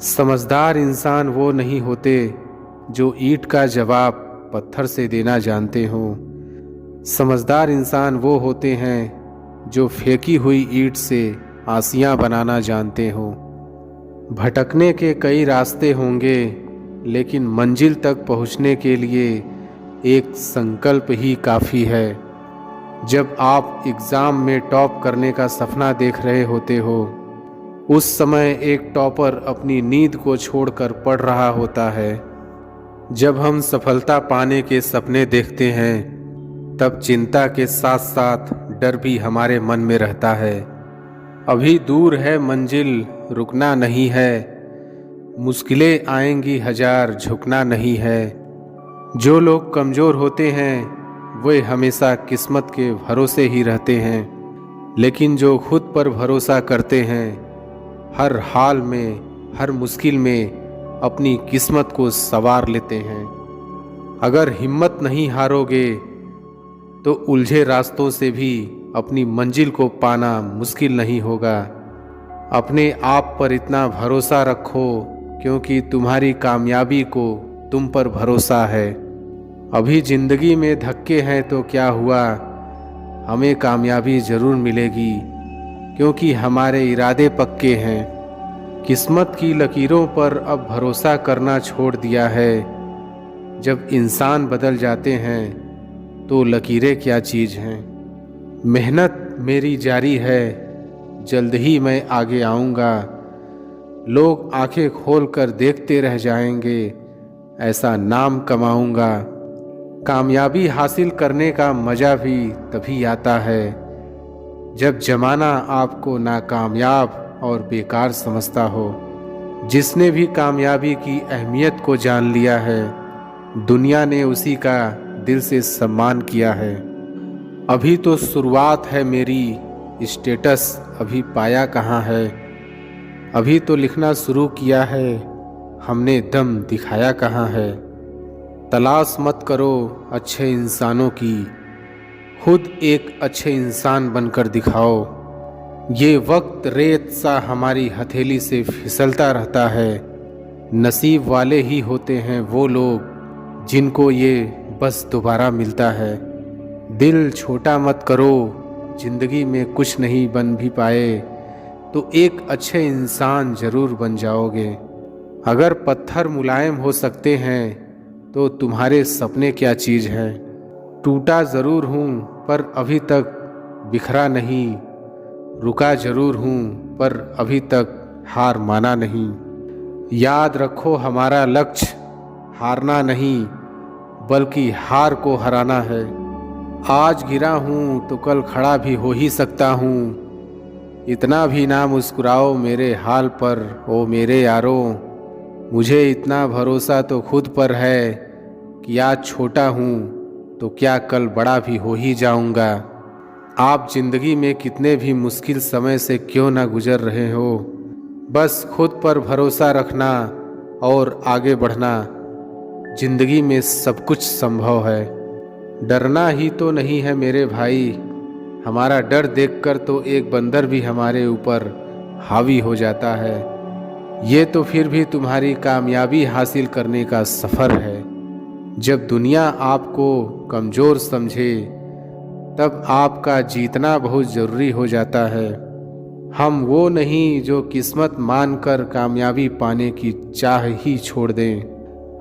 समझदार इंसान वो नहीं होते जो ईंट का जवाब पत्थर से देना जानते हों। समझदार इंसान वो होते हैं जो फेंकी हुई ईंट से आसियाँ बनाना जानते हों। भटकने के कई रास्ते होंगे, लेकिन मंजिल तक पहुंचने के लिए एक संकल्प ही काफ़ी है। जब आप एग्ज़ाम में टॉप करने का सपना देख रहे होते हो, उस समय एक टॉपर अपनी नींद को छोड़कर पढ़ रहा होता है। जब हम सफलता पाने के सपने देखते हैं, तब चिंता के साथ साथ डर भी हमारे मन में रहता है। अभी दूर है मंजिल, रुकना नहीं है। मुश्किलें आएंगी हजार, झुकना नहीं है। जो लोग कमज़ोर होते हैं वे हमेशा किस्मत के भरोसे ही रहते हैं, लेकिन जो खुद पर भरोसा करते हैं हर हाल में, हर मुश्किल में अपनी किस्मत को संवार लेते हैं। अगर हिम्मत नहीं हारोगे तो उलझे रास्तों से भी अपनी मंजिल को पाना मुश्किल नहीं होगा। अपने आप पर इतना भरोसा रखो, क्योंकि तुम्हारी कामयाबी को तुम पर भरोसा है। अभी ज़िंदगी में धक्के हैं तो क्या हुआ, हमें कामयाबी ज़रूर मिलेगी, क्योंकि हमारे इरादे पक्के हैं। किस्मत की लकीरों पर अब भरोसा करना छोड़ दिया है। जब इंसान बदल जाते हैं तो लकीरें क्या चीज़ हैं। मेहनत मेरी जारी है, जल्द ही मैं आगे आऊँगा। लोग आंखें खोल कर देखते रह जाएंगे, ऐसा नाम कमाऊँगा। कामयाबी हासिल करने का मज़ा भी तभी आता है जब ज़माना आपको नाकामयाब और बेकार समझता हो। जिसने भी कामयाबी की अहमियत को जान लिया है, दुनिया ने उसी का दिल से सम्मान किया है। अभी तो शुरुआत है मेरी, स्टेटस अभी पाया कहाँ है। अभी तो लिखना शुरू किया है, हमने दम दिखाया कहाँ है। तलाश मत करो अच्छे इंसानों की, खुद एक अच्छे इंसान बनकर दिखाओ। ये वक्त रेत सा हमारी हथेली से फिसलता रहता है। नसीब वाले ही होते हैं वो लोग जिनको ये बस दोबारा मिलता है। दिल छोटा मत करो, जिंदगी में कुछ नहीं बन भी पाए तो एक अच्छे इंसान ज़रूर बन जाओगे। अगर पत्थर मुलायम हो सकते हैं तो तुम्हारे सपने क्या चीज़ है। टूटा ज़रूर हूँ पर अभी तक बिखरा नहीं, रुका ज़रूर हूँ पर अभी तक हार माना नहीं। याद रखो हमारा लक्ष्य हारना नहीं, बल्कि हार को हराना है। आज गिरा हूँ तो कल खड़ा भी हो ही सकता हूँ। इतना भी ना मुस्कुराओ मेरे हाल पर ओ मेरे यारों। मुझे इतना भरोसा तो खुद पर है कि आज छोटा हूँ तो क्या कल बड़ा भी हो ही जाऊँगा। आप ज़िंदगी में कितने भी मुश्किल समय से क्यों ना गुजर रहे हो, बस खुद पर भरोसा रखना और आगे बढ़ना। ज़िंदगी में सब कुछ संभव है। डरना ही तो नहीं है मेरे भाई, हमारा डर देखकर तो एक बंदर भी हमारे ऊपर हावी हो जाता है। ये तो फिर भी तुम्हारी कामयाबी हासिल करने का सफ़र है। जब दुनिया आपको कमज़ोर समझे तब आपका जीतना बहुत ज़रूरी हो जाता है। हम वो नहीं जो किस्मत मानकर कामयाबी पाने की चाह ही छोड़ दें।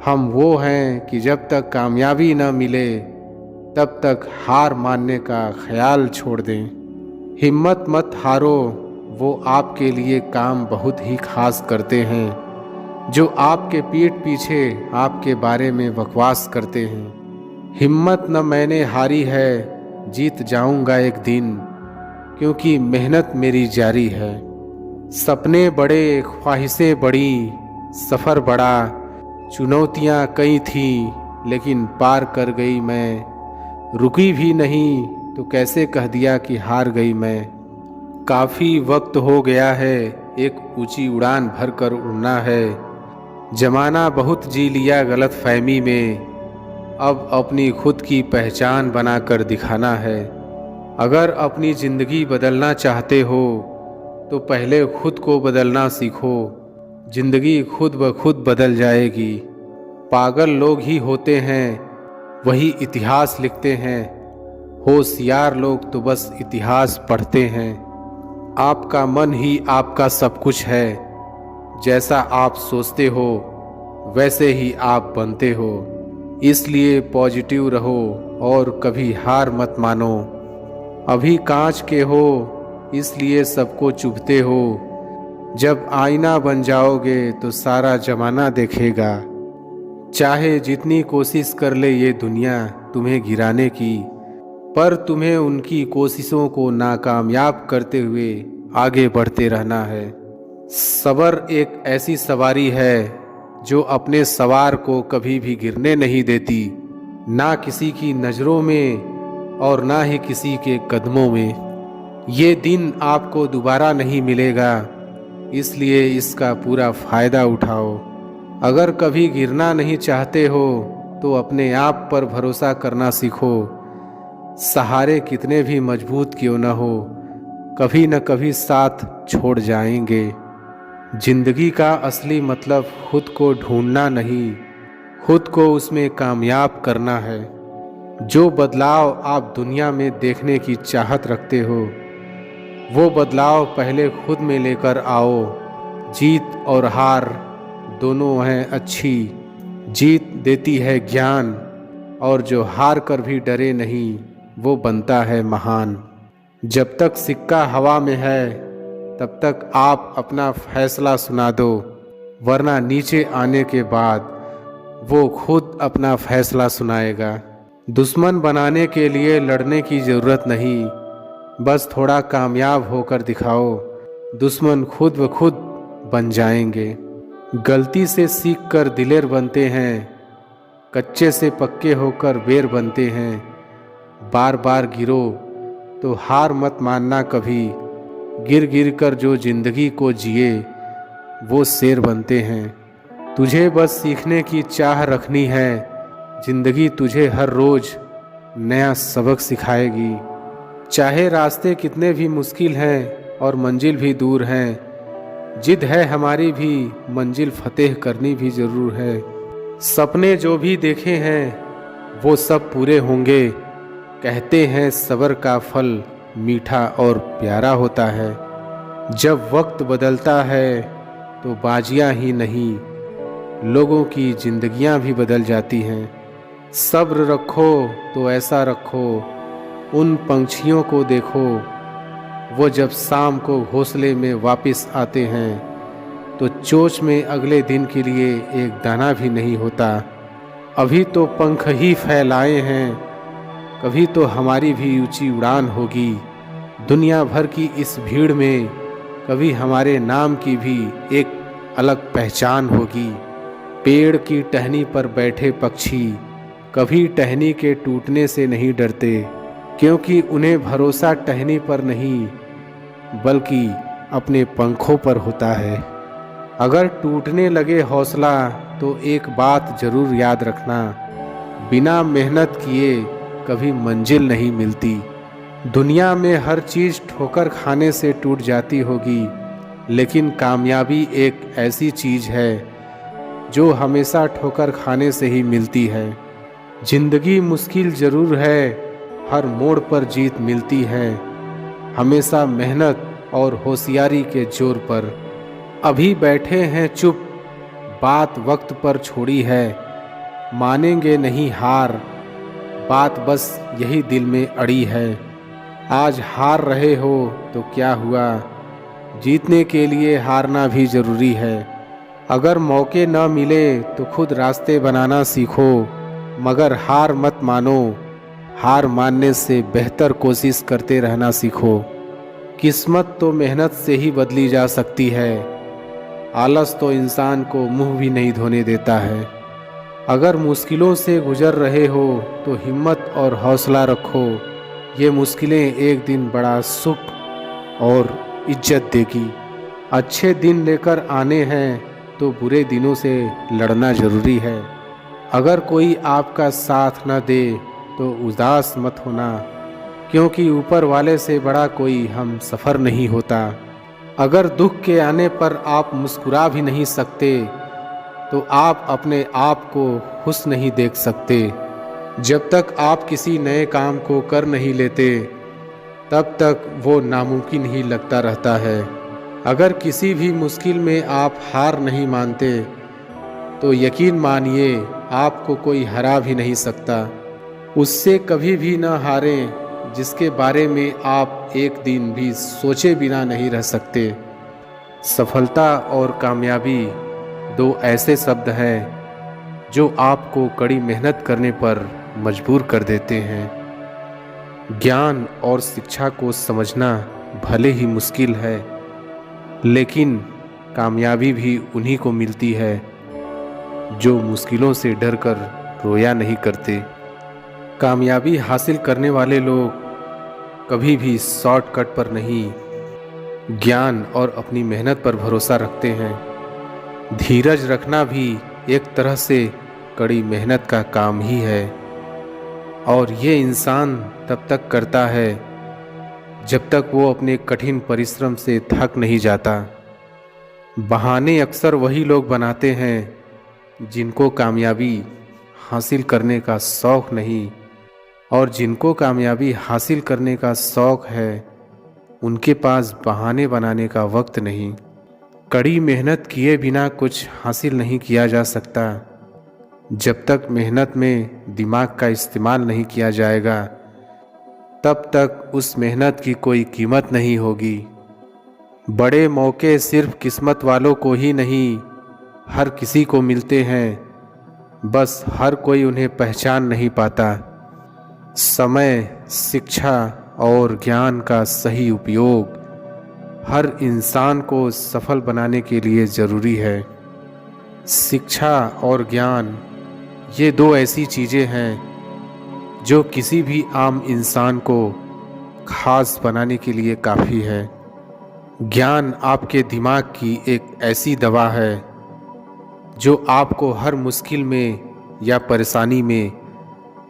हम वो हैं कि जब तक कामयाबी न मिले तब तक हार मानने का ख्याल छोड़ दें। हिम्मत मत हारो, वो आपके लिए काम बहुत ही खास करते हैं जो आपके पीठ पीछे आपके बारे में बकवास करते हैं। हिम्मत न मैंने हारी है, जीत जाऊंगा एक दिन, क्योंकि मेहनत मेरी जारी है। सपने बड़े, ख्वाहिशें बड़ी, सफ़र बड़ा, चुनौतियां कई थी लेकिन पार कर गई मैं। रुकी भी नहीं तो कैसे कह दिया कि हार गई मैं। काफ़ी वक्त हो गया है, एक ऊंची उड़ान भर कर उड़ना है। ज़माना बहुत जी लिया गलत फहमी में, अब अपनी खुद की पहचान बनाकर दिखाना है। अगर अपनी ज़िंदगी बदलना चाहते हो तो पहले खुद को बदलना सीखो। जिंदगी खुद ब खुद बदल जाएगी। पागल लोग ही होते हैं वही इतिहास लिखते हैं, होशियार लोग तो बस इतिहास पढ़ते हैं। आपका मन ही आपका सब कुछ है, जैसा आप सोचते हो वैसे ही आप बनते हो। इसलिए पॉजिटिव रहो और कभी हार मत मानो। अभी कांच के हो इसलिए सबको चुभते हो, जब आईना बन जाओगे तो सारा जमाना देखेगा। चाहे जितनी कोशिश कर ले ये दुनिया तुम्हें गिराने की, पर तुम्हें उनकी कोशिशों को नाकामयाब करते हुए आगे बढ़ते रहना है। सब्र एक ऐसी सवारी है जो अपने सवार को कभी भी गिरने नहीं देती, ना किसी की नज़रों में और ना ही किसी के कदमों में। ये दिन आपको दोबारा नहीं मिलेगा, इसलिए इसका पूरा फ़ायदा उठाओ। अगर कभी गिरना नहीं चाहते हो तो अपने आप पर भरोसा करना सीखो। सहारे कितने भी मजबूत क्यों न हो, कभी न कभी साथ छोड़ जाएंगे। जिंदगी का असली मतलब खुद को ढूंढना नहीं, खुद को उसमें कामयाब करना है। जो बदलाव आप दुनिया में देखने की चाहत रखते हो, वो बदलाव पहले खुद में लेकर आओ। जीत और हार दोनों हैं अच्छी, जीत देती है ज्ञान, और जो हार कर भी डरे नहीं वो बनता है महान। जब तक सिक्का हवा में है तब तक आप अपना फैसला सुना दो, वरना नीचे आने के बाद वो खुद अपना फैसला सुनाएगा। दुश्मन बनाने के लिए लड़ने की ज़रूरत नहीं, बस थोड़ा कामयाब होकर दिखाओ, दुश्मन खुद ब खुद बन जाएंगे। गलती से सीख कर दिलेर बनते हैं, कच्चे से पक्के होकर बेर बनते हैं। बार बार गिरो तो हार मत मानना कभी, गिर गिर कर जो जिंदगी को जिए वो शेर बनते हैं। तुझे बस सीखने की चाह रखनी है, जिंदगी तुझे हर रोज़ नया सबक सिखाएगी। चाहे रास्ते कितने भी मुश्किल हैं और मंजिल भी दूर हैं, जिद है हमारी भी मंजिल फतेह करनी भी ज़रूर है। सपने जो भी देखे हैं वो सब पूरे होंगे, कहते हैं सब्र का फल मीठा और प्यारा होता है। जब वक्त बदलता है तो बाजियां ही नहीं, लोगों की जिंदगियां भी बदल जाती हैं। सब्र रखो तो ऐसा रखो, उन पंछियों को देखो, वो जब शाम को घोंसले में वापस आते हैं तो चोंच में अगले दिन के लिए एक दाना भी नहीं होता। अभी तो पंख ही फैलाए हैं, कभी तो हमारी भी ऊंची उड़ान होगी। दुनिया भर की इस भीड़ में कभी हमारे नाम की भी एक अलग पहचान होगी। पेड़ की टहनी पर बैठे पक्षी कभी टहनी के टूटने से नहीं डरते, क्योंकि उन्हें भरोसा टहनी पर नहीं बल्कि अपने पंखों पर होता है। अगर टूटने लगे हौसला तो एक बात ज़रूर याद रखना, बिना मेहनत किए कभी मंजिल नहीं मिलती। दुनिया में हर चीज़ ठोकर खाने से टूट जाती होगी, लेकिन कामयाबी एक ऐसी चीज़ है जो हमेशा ठोकर खाने से ही मिलती है। जिंदगी मुश्किल ज़रूर है, हर मोड़ पर जीत मिलती है, हमेशा मेहनत और होशियारी के जोर पर। अभी बैठे हैं चुप, बात वक्त पर छोड़ी है, मानेंगे नहीं हार, बात बस यही दिल में अड़ी है। आज हार रहे हो तो क्या हुआ, जीतने के लिए हारना भी ज़रूरी है। अगर मौके न मिले तो खुद रास्ते बनाना सीखो, मगर हार मत मानो, हार मानने से बेहतर कोशिश करते रहना सीखो। किस्मत तो मेहनत से ही बदली जा सकती है, आलस तो इंसान को मुंह भी नहीं धोने देता है। अगर मुश्किलों से गुजर रहे हो तो हिम्मत और हौसला रखो, ये मुश्किलें एक दिन बड़ा सुख और इज्जत देगी। अच्छे दिन लेकर आने हैं तो बुरे दिनों से लड़ना ज़रूरी है। अगर कोई आपका साथ न दे तो उदास मत होना, क्योंकि ऊपर वाले से बड़ा कोई हम सफ़र नहीं होता। अगर दुख के आने पर आप मुस्कुरा भी नहीं सकते तो आप अपने आप को खुश नहीं देख सकते। जब तक आप किसी नए काम को कर नहीं लेते तब तक वो नामुमकिन ही लगता रहता है। अगर किसी भी मुश्किल में आप हार नहीं मानते तो यकीन मानिए आपको कोई हरा भी नहीं सकता। उससे कभी भी न हारें जिसके बारे में आप एक दिन भी सोचे बिना नहीं रह सकते। सफलता और कामयाबी दो ऐसे शब्द हैं जो आपको कड़ी मेहनत करने पर मजबूर कर देते हैं। ज्ञान और शिक्षा को समझना भले ही मुश्किल है, लेकिन कामयाबी भी उन्हीं को मिलती है जो मुश्किलों से डरकर रोया नहीं करते। कामयाबी हासिल करने वाले लोग कभी भी शॉर्टकट पर नहीं, ज्ञान और अपनी मेहनत पर भरोसा रखते हैं। धीरज रखना भी एक तरह से कड़ी मेहनत का काम ही है, और ये इंसान तब तक करता है जब तक वो अपने कठिन परिश्रम से थक नहीं जाता। बहाने अक्सर वही लोग बनाते हैं जिनको कामयाबी हासिल करने का शौक़ नहीं, और जिनको कामयाबी हासिल करने का शौक़ है उनके पास बहाने बनाने का वक्त नहीं। कड़ी मेहनत किए बिना कुछ हासिल नहीं किया जा सकता। जब तक मेहनत में दिमाग का इस्तेमाल नहीं किया जाएगा तब तक उस मेहनत की कोई कीमत नहीं होगी। बड़े मौके सिर्फ किस्मत वालों को ही नहीं, हर किसी को मिलते हैं, बस हर कोई उन्हें पहचान नहीं पाता। समय, शिक्षा और ज्ञान का सही उपयोग हर इंसान को सफल बनाने के लिए ज़रूरी है। शिक्षा और ज्ञान ये दो ऐसी चीज़ें हैं जो किसी भी आम इंसान को खास बनाने के लिए काफ़ी है। ज्ञान आपके दिमाग की एक ऐसी दवा है जो आपको हर मुश्किल में या परेशानी में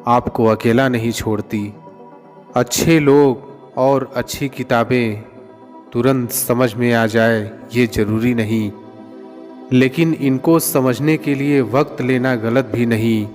आपको अकेला नहीं छोड़ती। अच्छे लोग और अच्छी किताबें तुरंत समझ में आ जाए ये ज़रूरी नहीं, लेकिन इनको समझने के लिए वक्त लेना गलत भी नहीं।